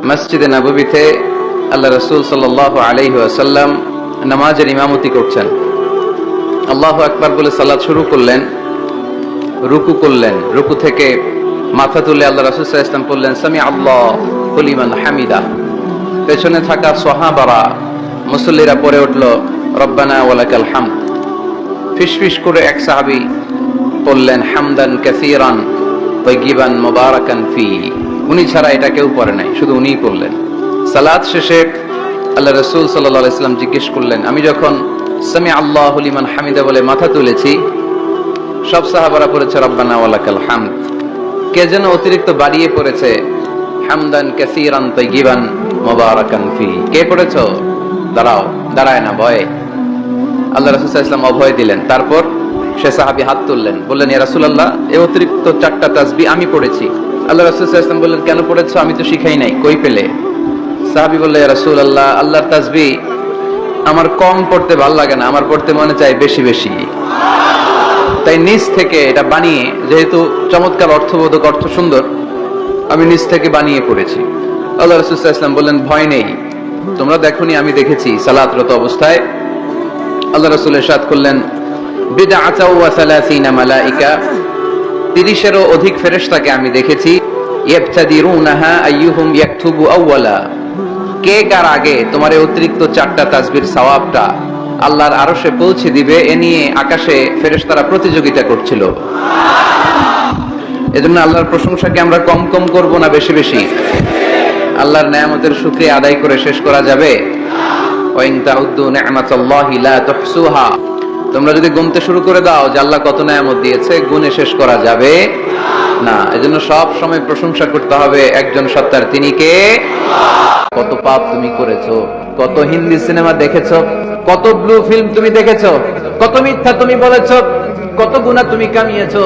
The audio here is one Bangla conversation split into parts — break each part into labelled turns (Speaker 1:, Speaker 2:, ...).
Speaker 1: মসজিদে নববীতে আল্লাহ রাসূল সাল্লাল্লাহু আলাইহি ওয়াসাল্লাম নামাজের ইমামতি করছেন। আল্লাহু আকবার বলে সালাত শুরু করলেন, রুকু করলেন, রুকু থেকে মাথা তুলে আল্লাহ রাসূল সাল্লাল্লাহু আলাইহি ওয়াসাল্লাম বললেন সামি আল্লাহু লিমান হামিদা। পেছনে থাকা সাহাবারা মুসল্লিরা পড়ে উঠল রব্বানা ওয়ালাকাল হামদ। ফিসফিস করে এক সাহাবী বললেন হামদান কাসীরান তাইয়িবান মুবারাকান ফি। উনি ছাড়া এটা কেউ পড়ে নাই, শুধু উনিই পড়লেন। সালাত শেষে আল্লাহ রাসূল সাল্লাল্লাহু আলাইহি ওয়াসাল্লাম জিজ্ঞেস করলেন, আমি যখন সামি আল্লাহু লিমান হামিদা বলে মাথা তুলেছি, সব সাহাবারা পড়েছে রব্বানা ওয়ালাকাল হামদ। কে যেন অতিরিক্ত বাড়িয়ে পড়েছে হামদান কাসীরান তাইয়িবান মুবারাকান ফি। কে পড়েছো? দাঁড়াও, দাঁড়ায় না, ভয়ে। আল্লাহ রাসূল সাল্লাল্লাহু আলাইহি ওয়াসাল্লাম অভয় দিলেন। তারপর সে সাহাবী হাত তুললেন, বললেন ইয়া রাসূলুল্লাহ, এই অতিরিক্ত 4টা তাসবিহ আমি পড়েছি। আল্লাহ রাসূল সাল্লাল্লাহু আলাইহি ওয়াসাল্লাম বললেন, কেন পড়েছো? আমি তো শিখাই নাই, কই পেলে? সাহাবী বলল, ইয়া রাসূলুল্লাহ, আল্লাহর তাসবিহ আমার কম পড়তে ভালো লাগে না, আমার পড়তে মনে চাই বেশি বেশি। তাই নিজ থেকে এটা বানিয়ে, যেহেতু চমৎকার অর্থবোধক, অর্থ সুন্দর, আমি নিজ থেকে বানিয়ে পড়েছি। আল্লাহ রাসূল সাল্লাল্লাহু আলাইহি ওয়াসাল্লাম বললেন, ভয় নেই, তোমরা দেখোনি আমি দেখেছি। সালাতরত অবস্থায় আল্লাহ রাসূল ইরশাদ করলেন, বিদআতাও ওয়া 30 মালায়েকা, 30-এরও অধিক ফেরেশতাকে আমি দেখেছি। ইয়াবতাদিরুনাহা আইয়ুহুম ইয়াকতুবু আউওয়ালা, কে কার আগে তোমার এই অতিরিক্ত 4টা তাসবিহর সওয়াবটা আল্লাহর আরশে পৌঁছে দিবে, এ নিয়ে আকাশে ফেরেশতারা প্রতিযোগিতা করছিল। এজন্য আল্লাহর প্রশংসাকে আমরা কম কম করব না বেশি বেশি? আল্লাহর নেয়ামতের শুকরিয়া আদায় করে শেষ করা যাবে? ওয়া ইন তাউদ্দু নি'মাতাল্লাহি লা তুহসুহা, তোমরা যদি গুনতে শুরু করে দাও যে আল্লাহ কত নেয়ামত দিয়েছে, গুণে শেষ করা যাবে না। এজন্য সব সময় প্রশংসা করতে হবে একজন সত্তার, তিনি কে? কত পাপ তুমি করেছো, কত হিন্দি সিনেমা দেখেছো, কত ব্লু ফিল্ম তুমি দেখেছো, কত মিথ্যা তুমি বলেছো, কত গুনাহ তুমি কামিয়েছো,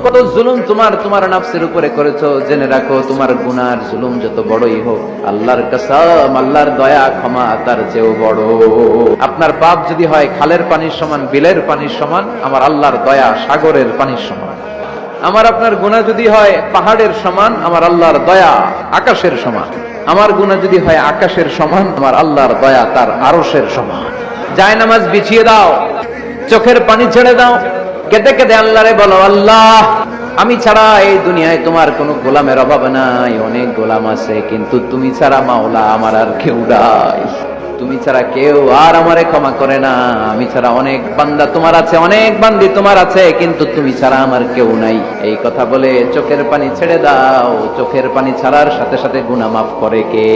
Speaker 1: কত জুলুম তোমার নফসের উপরে করেছো। জেনে রাখো, তোমার গুনার জুলুম যত বড়ই হোক, আল্লাহর কসম, আল্লাহর দয়া ক্ষমা তার চেয়েও বড়। আপনার পাপ যদি হয় খালের পানির সমান, বিলের পানির সমান, আমার আল্লাহর দয়া সাগরের পানির সমান। আমার আপনার গুনাহ যদি হয় পাহাড়ের সমান, আমার আল্লাহর দয়া আকাশের সমান। আমার গুনাহ যদি হয় আকাশের সমান, আমার আল্লাহর দয়া তার আরশের সমান। জায়নামাজ বিছিয়ে দাও, চোখের পানি ছেড়ে দাও, কেঁদে কেঁদে আল্লাহরে বলো, আল্লাহ, আমি ছাড়া এই দুনিয়ায় তোমার কোনো গোলামের অভাব নাই, অনেক গোলাম আছে, কিন্তু তুমি ছাড়া মাওলা আমার আর কেউ নাই। তুমি ছাড়া কেউ আর আমারে ক্ষমা করে না। আমি ছাড়া অনেক বান্দা তোমার আছে, অনেক বান্দি তোমার আছে, কিন্তু তুমি ছাড়া আমার কেউ নাই। এই কথা বলে চোখের পানি ছেড়ে দাও। চোখের পানি ছাড়ার সাথে সাথে গুনাহ মাফ করে কে?